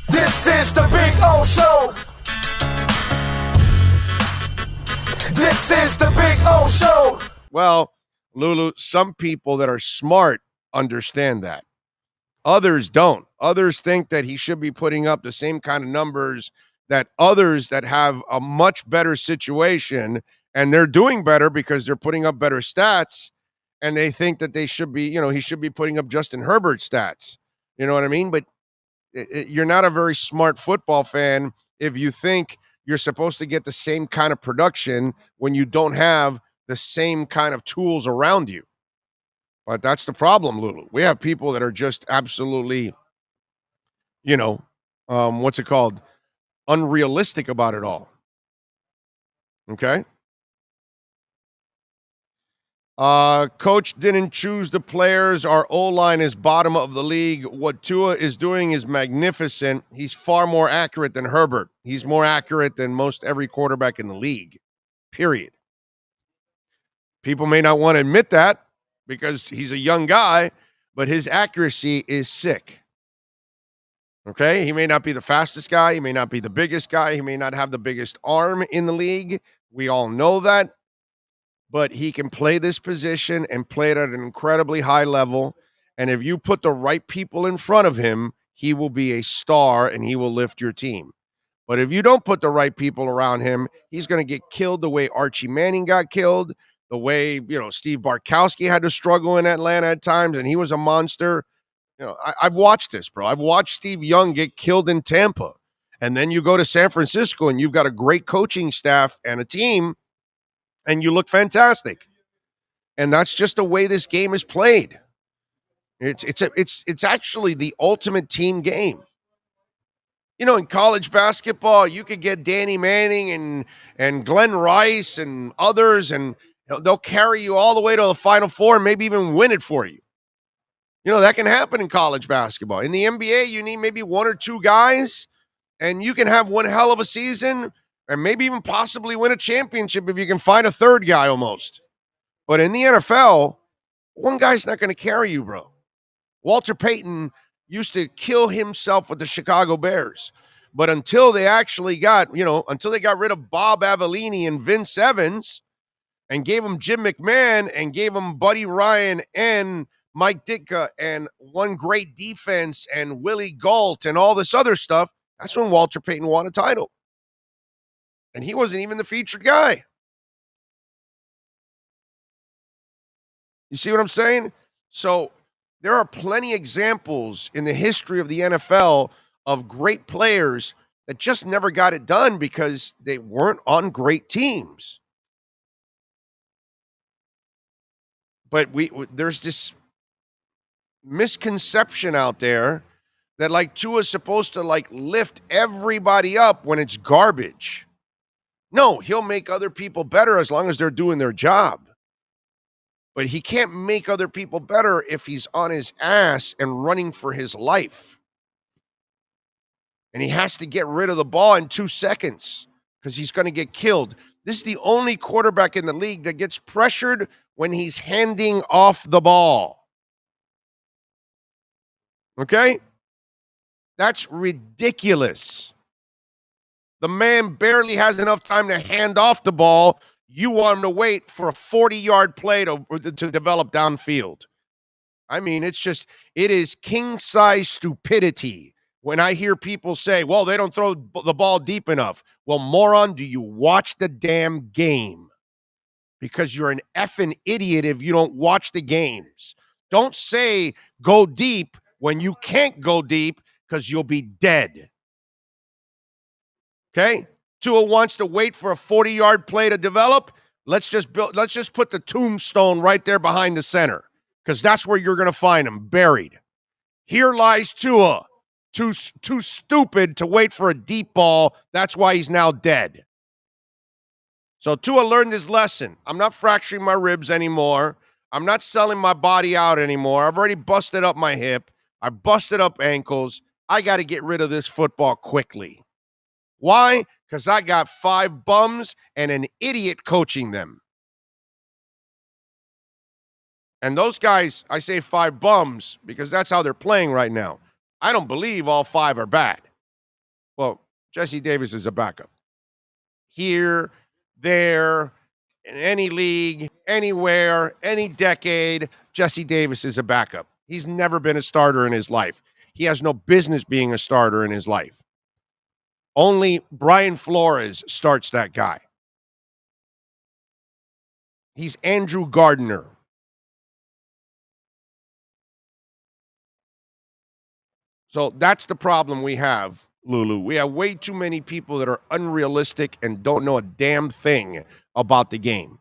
This is the Big O Show. This is the Big O Show. Well, Lulu, some people that are smart understand that. Others don't. Others think that he should be putting up the same kind of numbers that others that have a much better situation, and they're doing better because they're putting up better stats, and they think that they should be, he should be putting up Justin Herbert stats. You know what I mean? But you're not a very smart football fan if you think you're supposed to get the same kind of production when you don't have the same kind of tools around you. But that's the problem, Lulu. We have people that are just absolutely, what's it called? Unrealistic about it all. Okay. Coach didn't choose the players. Our O-line is bottom of the league. What Tua is doing is magnificent. He's far more accurate than Herbert. He's more accurate than most every quarterback in the league, period. People may not want to admit that because he's a young guy, but his accuracy is sick. Okay? He may not be the fastest guy. He may not be the biggest guy. He may not have the biggest arm in the league. We all know that. But he can play this position and play it at an incredibly high level. And if you put the right people in front of him, he will be a star and he will lift your team. But if you don't put the right people around him, he's going to get killed the way Archie Manning got killed, the way, Steve Bartkowski had to struggle in Atlanta at times, and he was a monster. I've watched this, bro. I've watched Steve Young get killed in Tampa. And then you go to San Francisco and you've got a great coaching staff and a team, and you look fantastic. And that's just the way this game is played. It's actually the ultimate team game. In college basketball, you could get Danny Manning and Glenn Rice and others, and they'll carry you all the way to the Final Four and maybe even win it for you. That can happen in college basketball. In the NBA, you need maybe one or two guys, and you can have one hell of a season and maybe even possibly win a championship if you can find a third guy almost. But in the NFL, one guy's not going to carry you, bro. Walter Payton used to kill himself with the Chicago Bears. But until they actually until they got rid of Bob Avellini and Vince Evans and gave him Jim McMahon and gave him Buddy Ryan and Mike Ditka and one great defense and Willie Gault and all this other stuff, that's when Walter Payton won a title. And he wasn't even the featured guy. You see what I'm saying? So there are plenty of examples in the history of the NFL of great players that just never got it done because they weren't on great teams. But there's this misconception out there that Tua's supposed to lift everybody up when it's garbage. No, he'll make other people better as long as they're doing their job. But he can't make other people better if he's on his ass and running for his life. And he has to get rid of the ball in 2 seconds because he's going to get killed. This is the only quarterback in the league that gets pressured when he's handing off the ball. Okay? That's ridiculous. The man barely has enough time to hand off the ball. You want him to wait for a 40-yard play to develop downfield. I mean, it is king-size stupidity when I hear people say, well, they don't throw the ball deep enough. Well, moron, do you watch the damn game? Because you're an effing idiot if you don't watch the games. Don't say go deep when you can't go deep because you'll be dead. Okay? Tua wants to wait for a 40-yard play to develop. Let's just put the tombstone right there behind the center because that's where you're going to find him, buried. Here lies Tua, too stupid to wait for a deep ball. That's why he's now dead. So Tua learned his lesson. I'm not fracturing my ribs anymore. I'm not selling my body out anymore. I've already busted up my hip. I busted up ankles. I got to get rid of this football quickly. Why? Because I got 5 bums and an idiot coaching them. And those guys, I say 5 bums because that's how they're playing right now. I don't believe all 5 are bad. Well, Jesse Davis is a backup. Here, there, in any league, anywhere, any decade, Jesse Davis is a backup. He's never been a starter in his life. He has no business being a starter in his life. Only Brian Flores starts that guy. He's Andrew Gardner. So that's the problem we have, Lulu. We have way too many people that are unrealistic and don't know a damn thing about the game.